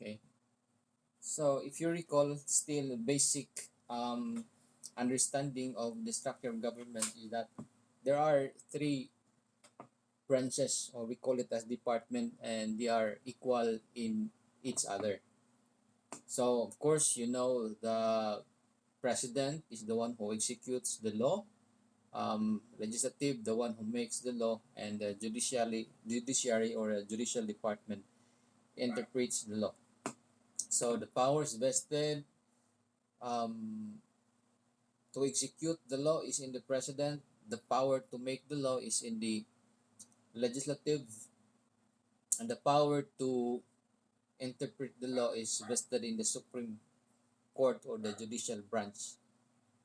Okay. So if you recall, still basic understanding of the structure of government is that there are three branches, or we call it as department, and they are equal in each other. So of course, the president is the one who executes the law, legislative the one who makes the law, and the judiciary or a judicial department interprets the law. So the powers vested um, to execute the law is in the president. The power to make the law is in the legislative, and the power to interpret the law is vested in the Supreme Court or the judicial branch.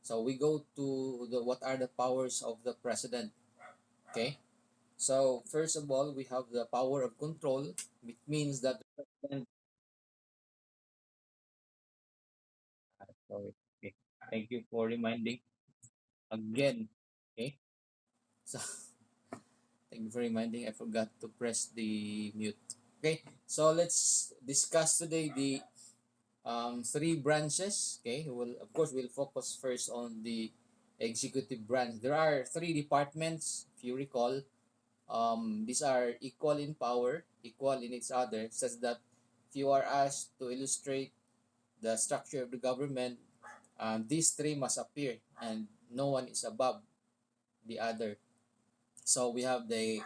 So we go to the what are the powers of the president. Okay. So first of all, we have the power of control, which means that the president. Sorry. Okay. Thank you for reminding again. Okay. So thank you for reminding. I forgot to press the mute. Okay. So let's discuss today the three branches. Okay. Of course we'll focus first on the executive branch. There are three departments, if you recall. These are equal in power, equal in each other, such that if you are asked to illustrate the structure of the government, these three must appear, and no one is above the other. So we have the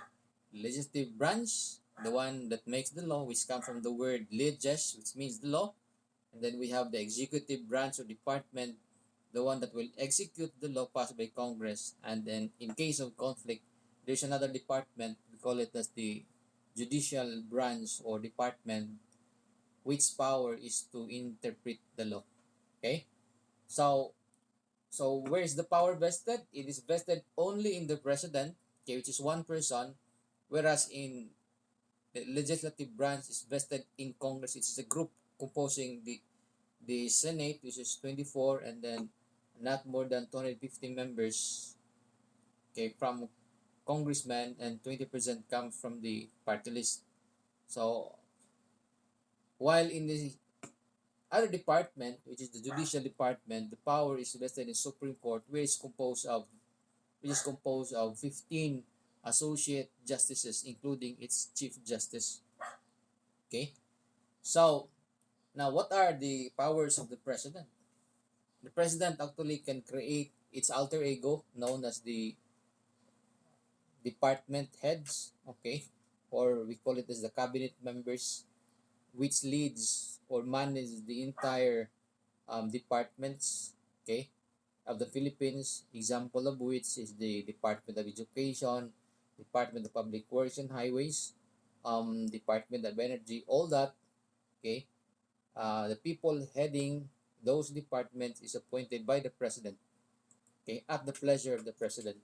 legislative branch, the one that makes the law, which comes from the word leges, which means the law. And then we have the executive branch or department, the one that will execute the law passed by Congress. And then in case of conflict, there's another department, we call it as the judicial branch or department, which power is to interpret the law. Okay? So where is the power vested? It is vested only in the president, okay, which is one person, whereas in the legislative branch is vested in Congress. It's a group composing the Senate, which is 24, and then not more than 250 members, okay, from congressmen, and 20% come from the party list. So while in the other department, which is the judicial department, the power is vested in Supreme Court, which is composed of 15 associate justices, including its chief justice. Okay. So now, what are the powers of the president? The president actually can create its alter ego, known as the department heads, okay, or we call it as the cabinet members, which leads or manages the entire departments, okay, of the Philippines. Example of which is the Department of Education, Department of Public Works and Highways, Department of Energy, all that, okay. The people heading those departments is appointed by the president, okay, at the pleasure of the president,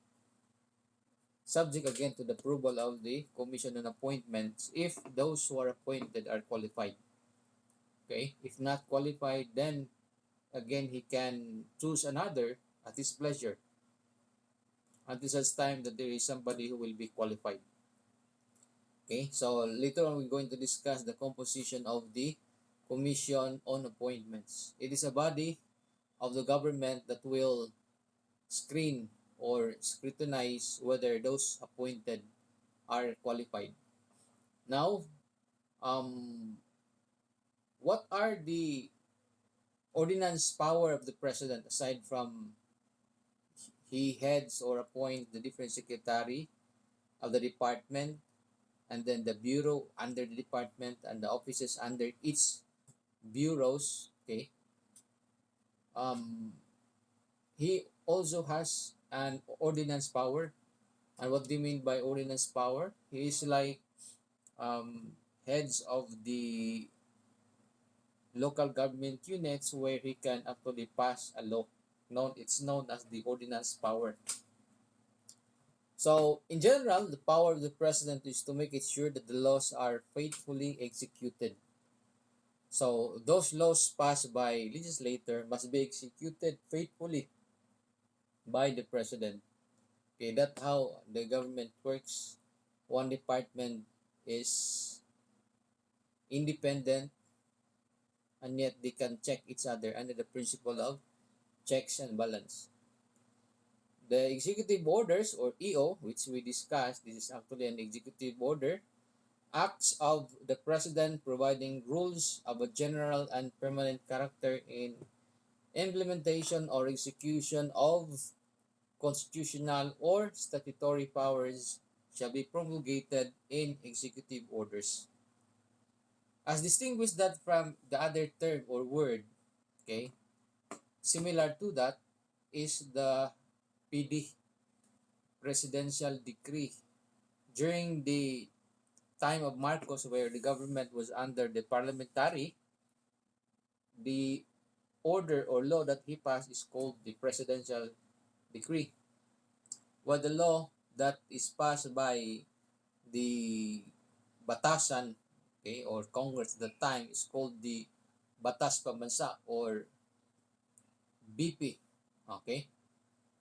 subject again to the approval of the Commission on Appointments if those who are appointed are qualified. Okay, if not qualified, then again he can choose another at his pleasure until such time that there is somebody who will be qualified. Okay, so later on we're going to discuss the composition of the Commission on Appointments. It is a body of the government that will screen or scrutinize whether those appointed are qualified. Now, um, what are the ordinance power of the president aside from he heads or appoints the different secretary of the department, and then the bureau under the department, and the offices under each bureaus? Okay. Um, he also has an ordinance power. And what do you mean by ordinance power? He is like um, heads of the local government units where he can actually pass a law. It's known as the ordinance power. So in general, the power of the president is to make it sure that the laws are faithfully executed. So those laws passed by legislator must be executed faithfully by the president. Okay, that's how the government works. One department is independent, and yet they can check each other under the principle of checks and balance. The executive orders, or EO, which we discussed, this is actually an executive order, acts of the president providing rules of a general and permanent character in implementation or execution of constitutional or statutory powers shall be promulgated in executive orders. As distinguished that from the other term or word, okay, similar to that is the PD, presidential decree. During the time of Marcos, where the government was under the parliamentary, the order or law that he passed is called the presidential decree. While the law that is passed by the batasan, okay, or Congress at the time is called the Batas Pambansa or BP. Okay?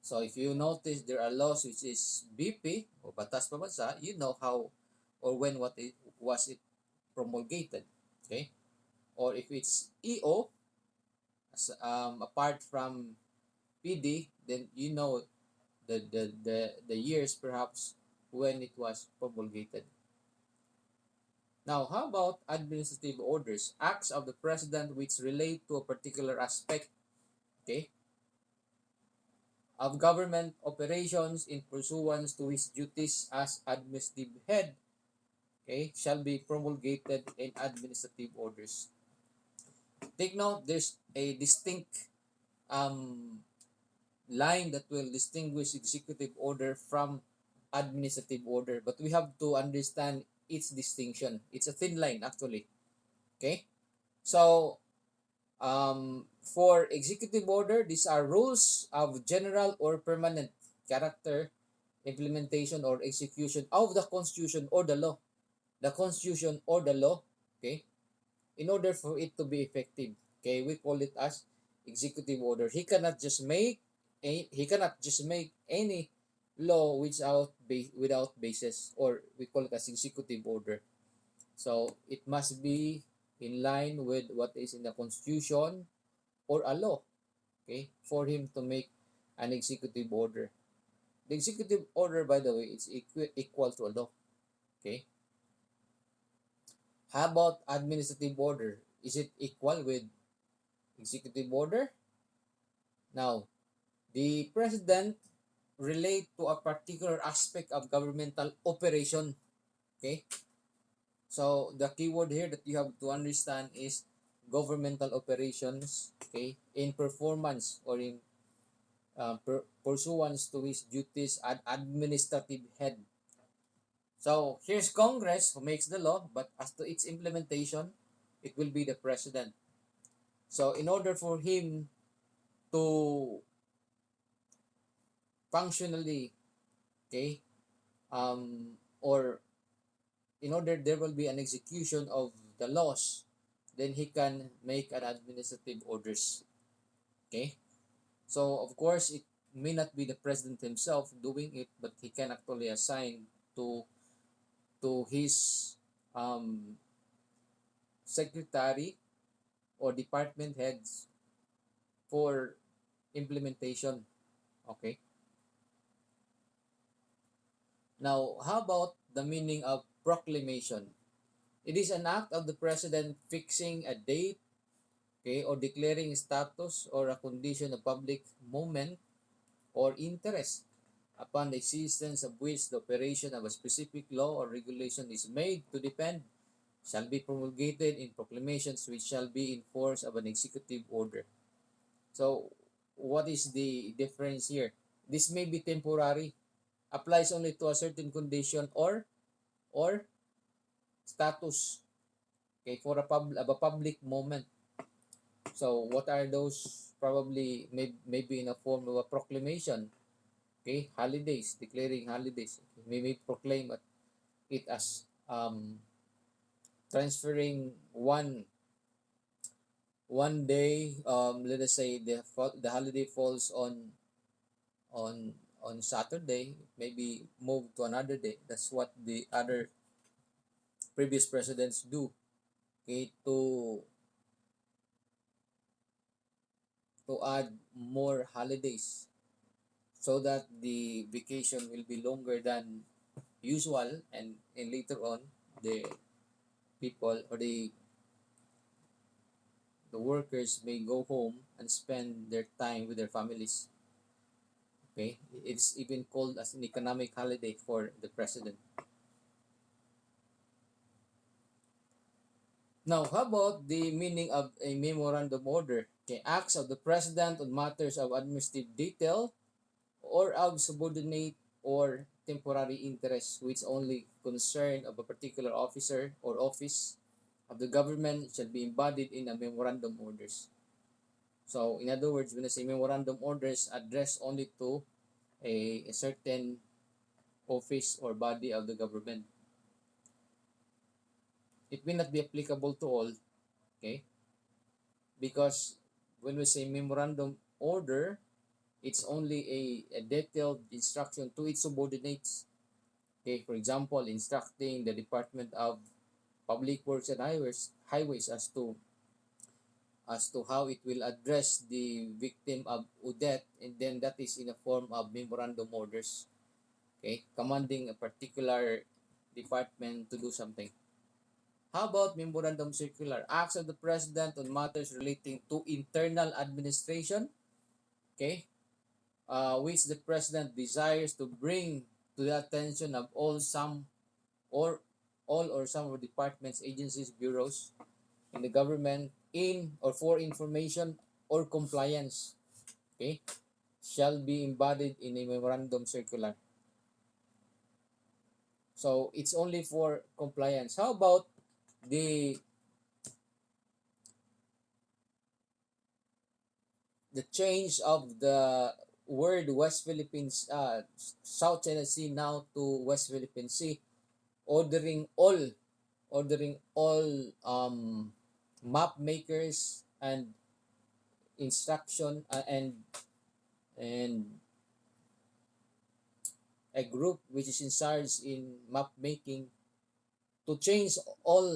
So if you notice there are laws which is BP or Batas Pambansa, you know how or when what it was it promulgated. Okay? Or if it's EO, apart from PD, then you know the years perhaps when it was promulgated. Now, how about administrative orders? Acts of the president which relate to a particular aspect, okay, of government operations in pursuance to his duties as administrative head, okay, shall be promulgated in administrative orders. Take note, there's a distinct um, line that will distinguish executive order from administrative order, but we have to understand its distinction. It's a thin line actually. Okay, so for executive order, these are rules of general or permanent character, implementation or execution of the constitution or the law. The constitution or the law, okay, in order for it to be effective. Okay, we call it as executive order. He cannot just make any law without basis, or we call it as executive order. So it must be in line with what is in the constitution or a law, okay, for him to make an executive order. The executive order, by the way, is equal to a law. Okay. How about administrative order? Is it equal with executive order? Now, the president relate to a particular aspect of governmental operation. Okay. So the keyword here that you have to understand is governmental operations. Okay, in performance or in pursuance to his duties as administrative head. So here's Congress who makes the law, but as to its implementation, it will be the president. So in order for him to functionally, okay, or in order there will be an execution of the laws, then he can make an administrative orders. Okay, so of course it may not be the president himself doing it, but he can actually assign to his um, secretary or department heads for implementation. Okay. Now, how about the meaning of proclamation? It is an act of the president fixing a date, okay, or declaring status or a condition of public moment or interest upon the existence of which the operation of a specific law or regulation is made to depend, shall be promulgated in proclamations which shall be in force of an executive order. So, what is the difference here? This may be temporary, applies only to a certain condition or status, okay, for a public moment. So, what are those? Probably maybe in a form of a proclamation, okay, holidays, declaring holidays. Okay, may proclaim it as transferring one day. Let us say the holiday falls on on Saturday, maybe move to another day. That's what the other previous presidents do, okay, to to add more holidays so that the vacation will be longer than usual, and later on the people or the workers may go home and spend their time with their families. Okay, it's even called as an economic holiday for the president. Now, how about the meaning of a memorandum order? Okay, acts of the president on matters of administrative detail or of subordinate or temporary interest which only concern of a particular officer or office of the government shall be embodied in a memorandum orders. So, in other words, when I say memorandum orders, addressed only to a certain office or body of the government. It may not be applicable to all, okay? Because when we say memorandum order, it's only a detailed instruction to its subordinates. Okay, for example, instructing the Department of Public Works and Highways as to how it will address the victim of Odette, and then that is in a form of memorandum orders. Okay, commanding a particular department to do something. How about memorandum circular? Acts of the President on matters relating to internal administration, okay, which the President desires to bring to the attention of or all or some of the departments, agencies, bureaus in the government in or for information or compliance, okay, shall be embodied in a memorandum circular. So it's only for compliance. How about the the change of the word West Philippines, South China Sea now to West Philippine Sea, ordering all map makers and instruction, and a group which is in charge in map making to change all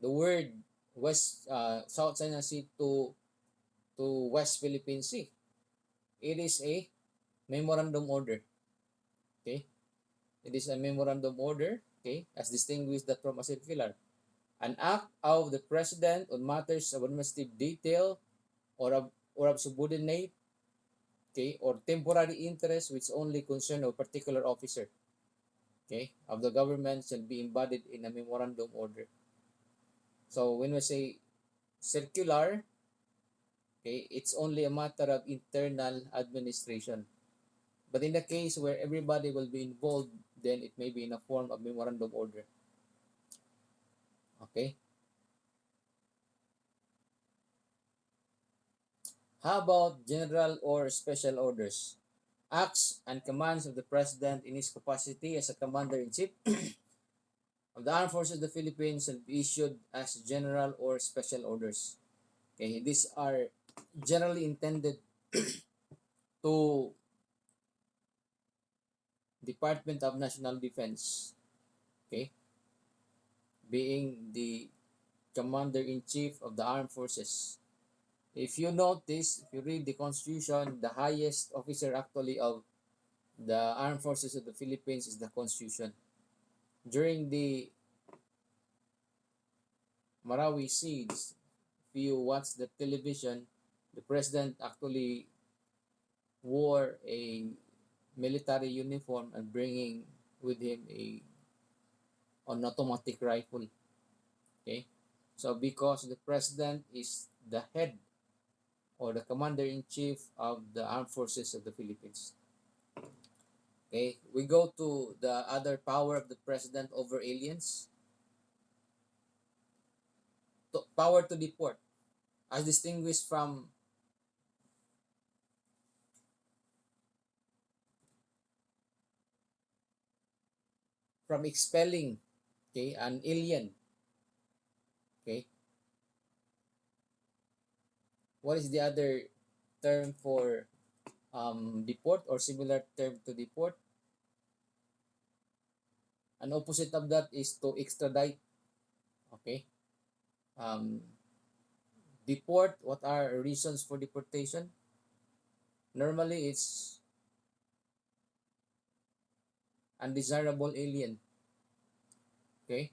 the word West South China Sea to West Philippine Sea. It is a memorandum order. Okay, it is a memorandum order. Okay, as distinguished that from a circular. An act of the president on matters of administrative detail or of subordinate, okay, or temporary interest which only concern a particular officer, okay, of the government shall be embodied in a memorandum order. So when we say circular, okay, it's only a matter of internal administration. But in the case where everybody will be involved, then it may be in a form of memorandum order. Okay. How about general or special orders? Acts and commands of the President in his capacity as a Commander-in-Chief of the Armed Forces of the Philippines shall be issued as general or special orders. Okay, these are generally intended to Department of National Defense, okay, being the Commander-in-Chief of the Armed Forces. If you notice, if you read the Constitution, the highest officer actually of the Armed Forces of the Philippines is the Constitution. During the Marawi siege, if you watch the television, the president actually wore a military uniform and bringing with him an automatic rifle. Okay, so because the president is the head or the commander-in-chief of the armed forces of the Philippines. Okay, we go to the other power of the president over aliens. Power to deport, as distinguished from expelling, okay, an alien. Okay, what is the other term for deport or similar term to deport? An opposite of that is to extradite. Okay, um, Deport, what are reasons for deportation? Normally, it's undesirable alien. Okay?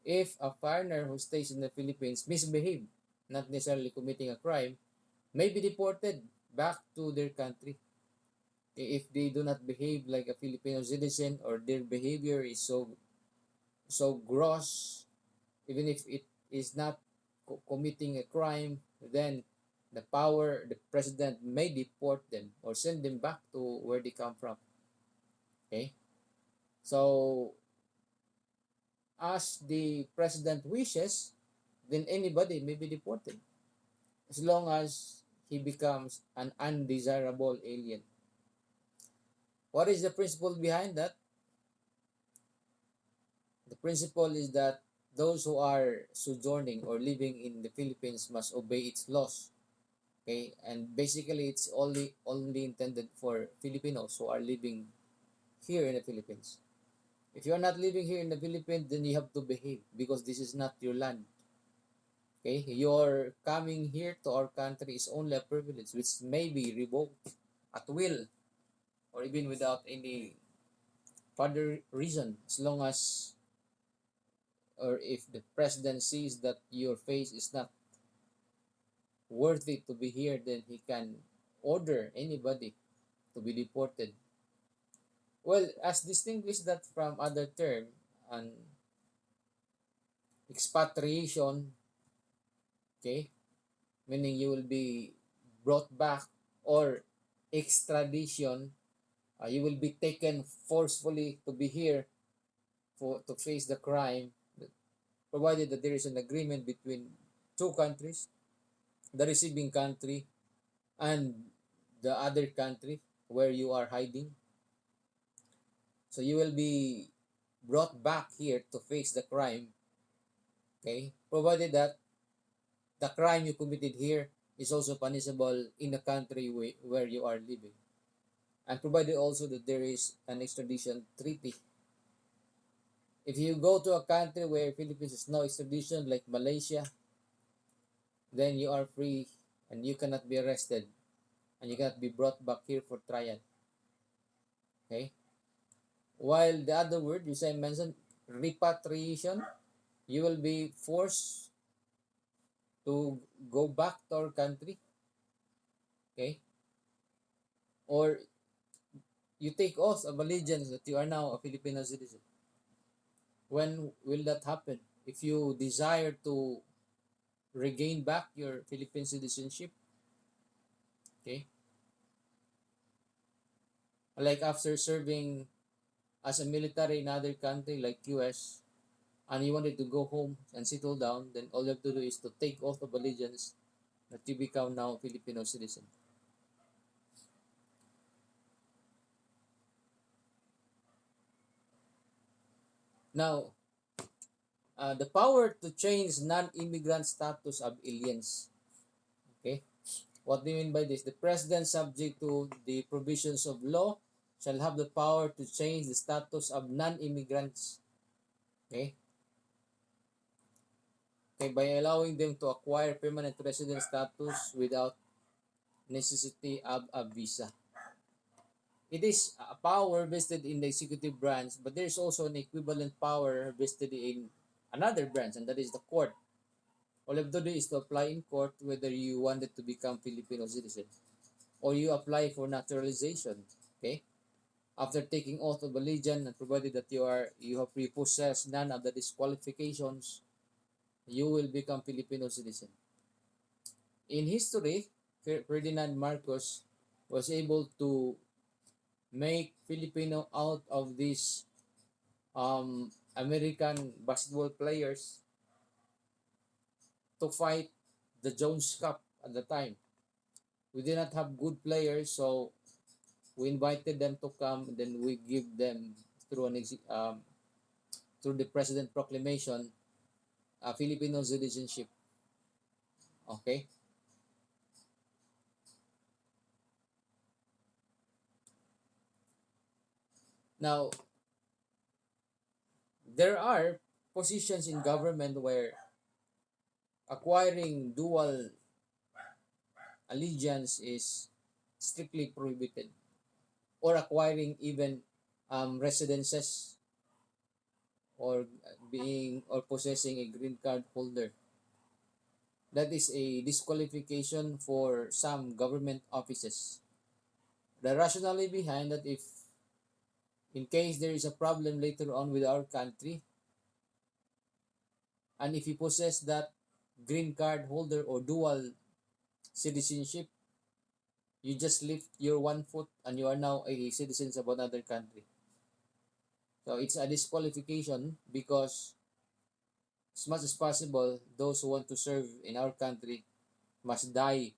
If a foreigner who stays in the Philippines misbehave, not necessarily committing a crime, may be deported back to their country. If they do not behave like a Filipino citizen, or their behavior is so gross, even if it is not committing a crime, then the president may deport them or send them back to where they come from. Okay, so as the president wishes, then anybody may be deported as long as he becomes an undesirable alien. What is the principle behind that? The principle is that those who are sojourning or living in the Philippines must obey its laws. Okay, and basically it's only intended for Filipinos who are living here in the Philippines. If you are not living here in the Philippines, then you have to behave because this is not your land. Okay, your coming here to our country is only a privilege which may be revoked at will or even without any further reason, as long as, or if the president sees that your face is not worthy to be here, then he can order anybody to be deported. Well, as distinguished that from other term, an expatriation, okay, meaning you will be brought back, or extradition, you will be taken forcefully to be here for to face the crime, provided that there is an agreement between two countries, the receiving country and the other country where you are hiding. So you will be brought back here to face the crime, okay, provided that the crime you committed here is also punishable in the country where you are living, and provided also that there is an extradition treaty. If you go to a country where Philippines is no extradition, like Malaysia, then you are free and you cannot be arrested and you cannot be brought back here for trial. Okay? While the other word, you say mentioned repatriation, you will be forced to go back to our country. Okay? Or you take oath of allegiance that you are now a Filipino citizen. When will that happen? If you desire to regain back your Philippine citizenship, okay? Like after serving as a military in other country like US, and you wanted to go home and settle down, then all you have to do is to take oath of allegiance that you become now a Filipino citizen. Now, the power to change non-immigrant status of aliens. Okay? What do you mean by this? The president, subject to the provisions of law, shall have the power to change the status of non-immigrants. Okay? Okay, by allowing them to acquire permanent resident status without necessity of a visa. It is a power vested in the executive branch, but there is also an equivalent power vested in another branch, and that is the court. All you have to do is to apply in court whether you wanted to become Filipino citizen or you apply for naturalization. Okay? After taking oath of allegiance and provided that you have repossessed none of the disqualifications, you will become Filipino citizen. In history, Ferdinand Marcos was able to make Filipino out of these American basketball players to fight the Jones Cup at the time. We did not have good players, so we invited them to come, and then we give them through through the president proclamation a Filipino citizenship. Okay. Now there are positions in government where acquiring dual allegiance is strictly prohibited, or acquiring even residences, or being or possessing a green card holder. That is a disqualification for some government offices. The rationale behind that, if in case there is a problem later on with our country, and if you possess that green card holder or dual citizenship, you just lift your one foot and you are now a citizen of another country. So it's a disqualification, because as much as possible, those who want to serve in our country must die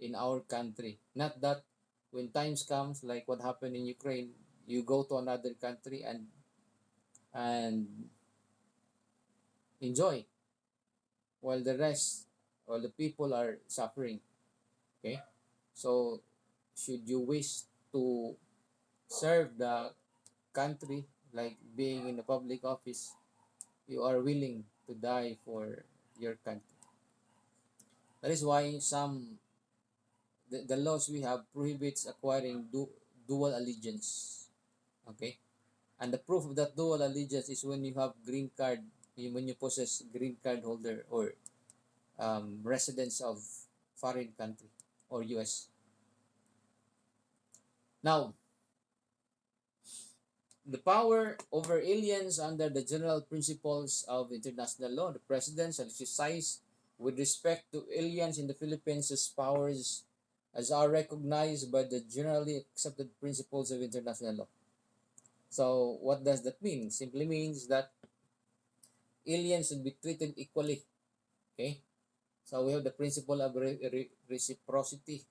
in our country. Not that when times comes like what happened in Ukraine, you go to another country and enjoy, while the rest, while the people are suffering. Okay, so should you wish to serve the country, like being in a public office, you are willing to die for your country. That is why the laws we have prohibits acquiring dual allegiance. Okay, and the proof of that dual allegiance is when you have green card, when you possess green card holder, or residents of foreign country or US. Now, the power over aliens under the general principles of international law, the president shall exercise with respect to aliens in the Philippines as powers as are recognized by the generally accepted principles of international law. So, what does that mean? Simply means that aliens should be treated equally. Okay? So, we have the principle of reciprocity.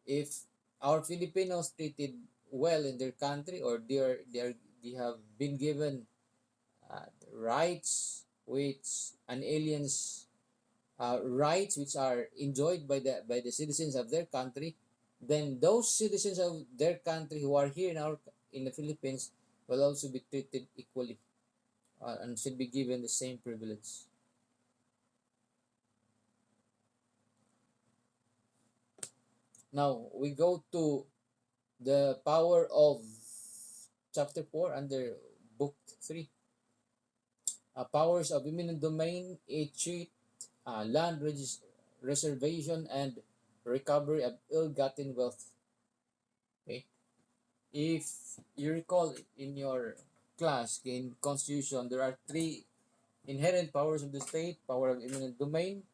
If our Filipinos treated well in their country, or they have been given rights which an aliens rights which are enjoyed by the citizens of their country, then those citizens of their country who are here in the Philippines will also be treated equally, and should be given the same privilege. Now we go to the power of chapter 4 under book 3. Powers of eminent domain, a cheat, land reservation, and recovery of ill-gotten wealth. Okay, if you recall in your class in Constitution, there are three inherent powers of the state: power of eminent domain,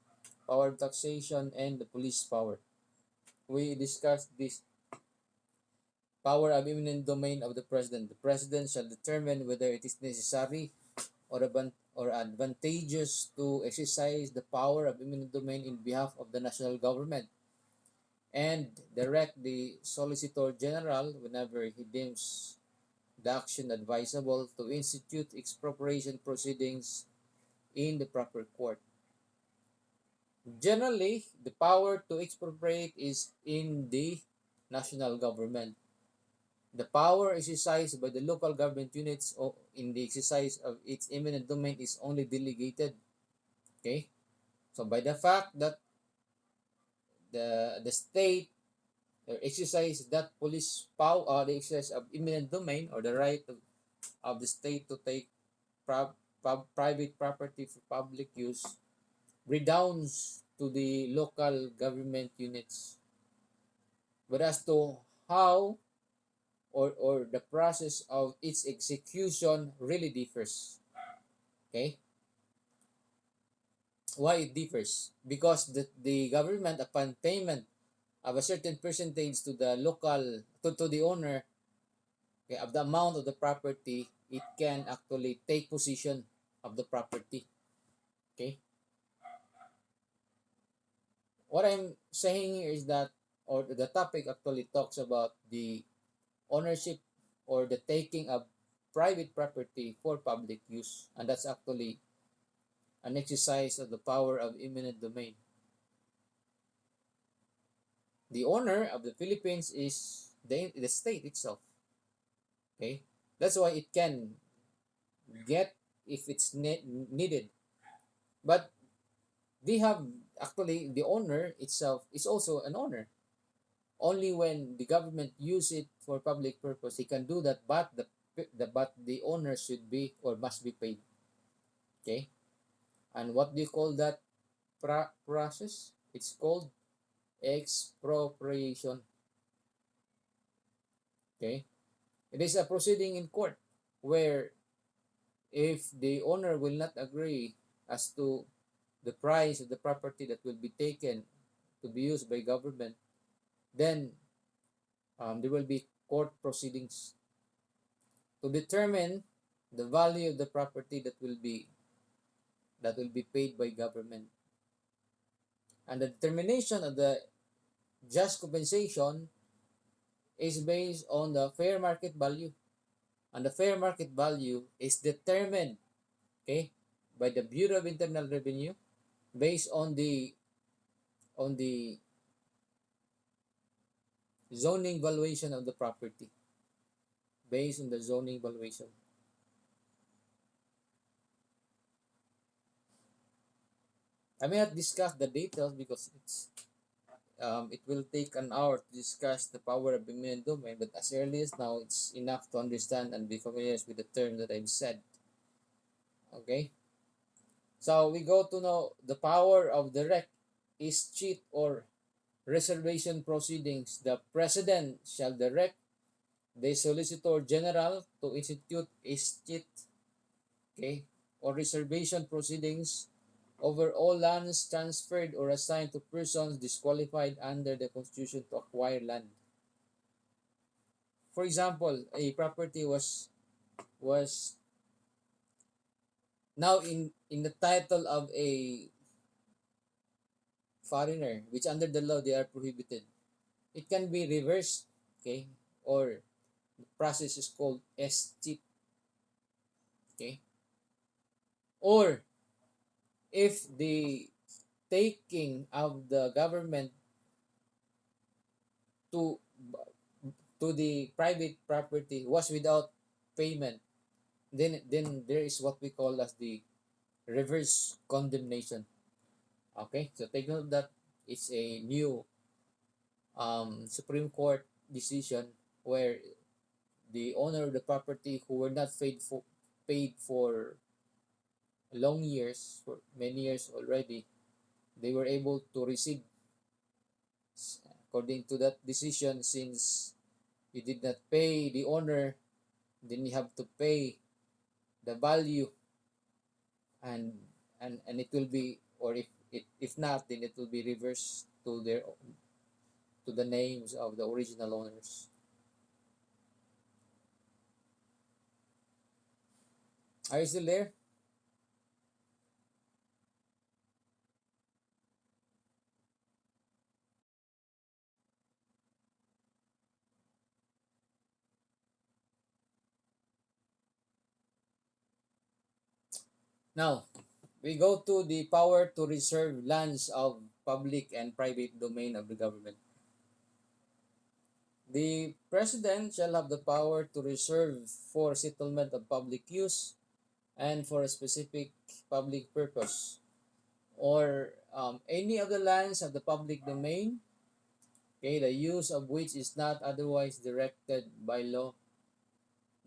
power of taxation, and the police power. We discussed this power of eminent domain of the president. The president shall determine whether it is necessary or advantageous to exercise the power of eminent domain in behalf of the national government, and direct the Solicitor General, whenever he deems the action advisable, to institute expropriation proceedings in the proper court. Generally, the power to expropriate is in the national government. The power exercised by the local government units in the exercise of its eminent domain is only delegated. Okay? So by the fact that the state exercise that police power, the exercise of eminent domain, or the right of the state to take private property for public use, redounds to the local government units. But as to how, or the process of its execution really differs. Okay? Why it differs? Because the government, upon payment of a certain percentage to the local, to the owner, okay, of the amount of the property, it can actually take possession of the property. Okay? What I'm saying here is that, or the topic actually talks about the ownership or the taking of private property for public use, and that's actually an exercise of the power of eminent domain. The owner of the Philippines is the state itself. Okay, that's why it can get if it's needed. But they have actually the owner itself is also an owner. Only when the government use it for public purpose, he can do that, but the owner should be or must be paid. Okay, and what do you call that process? It's called expropriation. Okay, it is a proceeding in court where if the owner will not agree as to the price of the property that will be taken to be used by government, then there will be court proceedings to determine the value of the property that will be paid by government, and the determination of the just compensation is based on the fair market value, and the fair market value is determined, okay, by the Bureau of Internal Revenue based on the zoning valuation of the property, based on the zoning valuation. I may not discuss the details because it will take an hour to discuss the power of eminent domain, but as early as now, it's enough to understand and be familiar with the term that I've said. Okay? So we go to know the power of direct is cheat or reservation proceedings. The President shall direct the Solicitor General to institute is cheat, okay, or reservation proceedings over all lands transferred or assigned to persons disqualified under the Constitution to acquire land. For example, a property was now in the title of a foreigner, which under the law they are prohibited. It can be reversed, okay, or the process is called escheat, okay, or if the taking of the government to to the private property was without payment, then there is what we call as the reverse condemnation. Okay, so take note that it's a new Supreme Court decision where the owner of the property who were not paid for long years, for many years already, they were able to receive according to that decision. Since you did not pay the owner, then you have to pay the value, and and it will be, or if not, then it will be reversed to the names of the original owners. Are you still there? Now we go to the power to reserve lands of public and private domain of the government. The president shall have the power to reserve for settlement of public use and for a specific public purpose, or any of the lands of the public domain, okay, the use of which is not otherwise directed by law.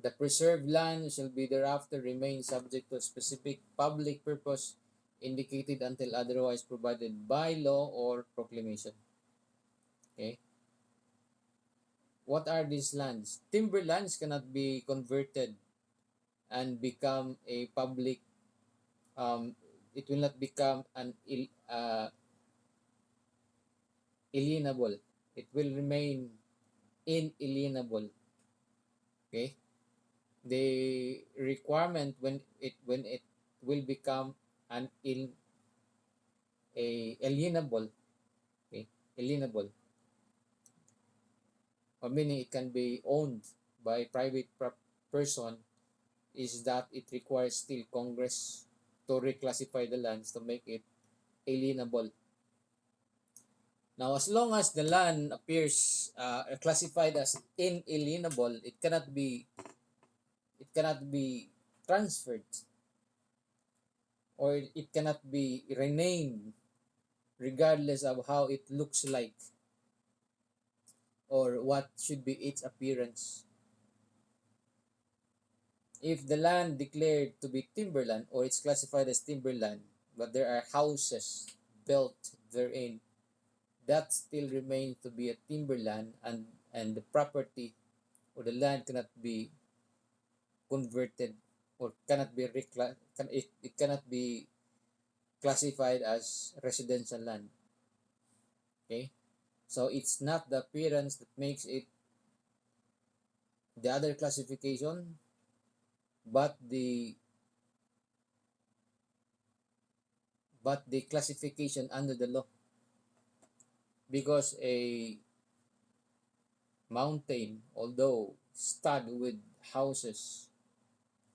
The preserved land shall be thereafter remain subject to a specific public purpose indicated until otherwise provided by law or proclamation. Okay. What are these lands? Timberlands cannot be converted and become a public. It will not become an alienable. It will remain inalienable. Okay. The requirement when it will become an alienable, okay, alienable, or meaning it can be owned by private person, is that it requires still Congress to reclassify the lands to make it alienable. Now, as long as the land appears classified as inalienable, it cannot be transferred, or it cannot be renamed regardless of how it looks like or what should be its appearance. If the land declared to be timberland or it's classified as timberland, but there are houses built therein, that still remains to be a timberland, and the property or the land cannot be converted or cannot be it cannot be classified as residential land. Okay, so it's not the appearance that makes it the other classification, but the classification under the law, because a mountain, although studded with houses,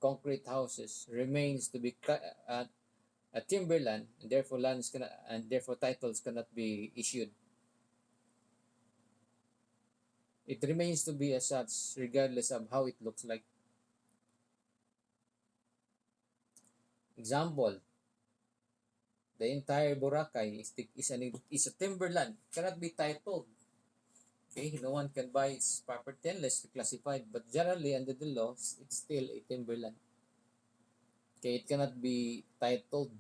concrete houses, remains to be a timberland, and therefore titles cannot be issued. It remains to be as such regardless of how it looks like. Example, the entire Boracay is a timberland, cannot be titled. Okay, no one can buy its property unless classified, but generally under the laws, it's still a timberland. Okay, it cannot be titled.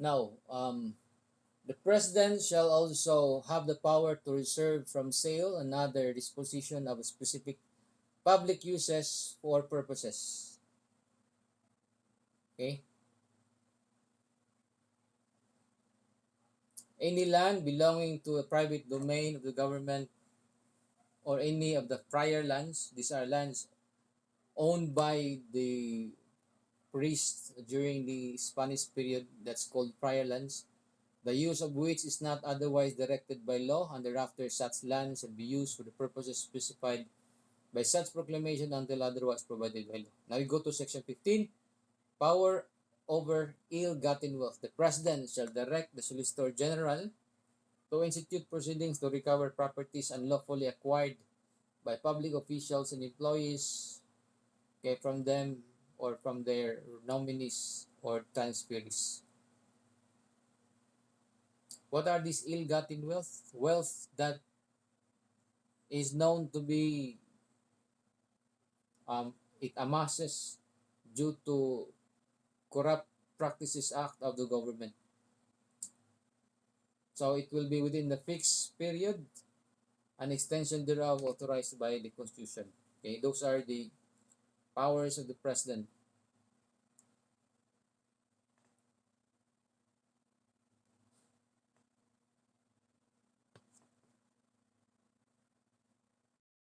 Now, the president shall also have the power to reserve from sale and other disposition of specific public uses for purposes. Okay, any land belonging to a private domain of the government or any of the prior lands, these are lands owned by the priests during the Spanish period, that's called prior lands, the use of which is not otherwise directed by law, and thereafter such land shall be used for the purposes specified by such proclamation until otherwise provided by law. Now we go to section 15, power over ill-gotten wealth. The president shall direct the solicitor general to institute proceedings to recover properties unlawfully acquired by public officials and employees, okay, from them or from their nominees or transferees. What are these ill-gotten wealth? Wealth that is known to be it amasses due to corrupt practices act of the government. So it will be within the fixed period, an extension thereof authorized by the Constitution. Okay, those are the powers of the president.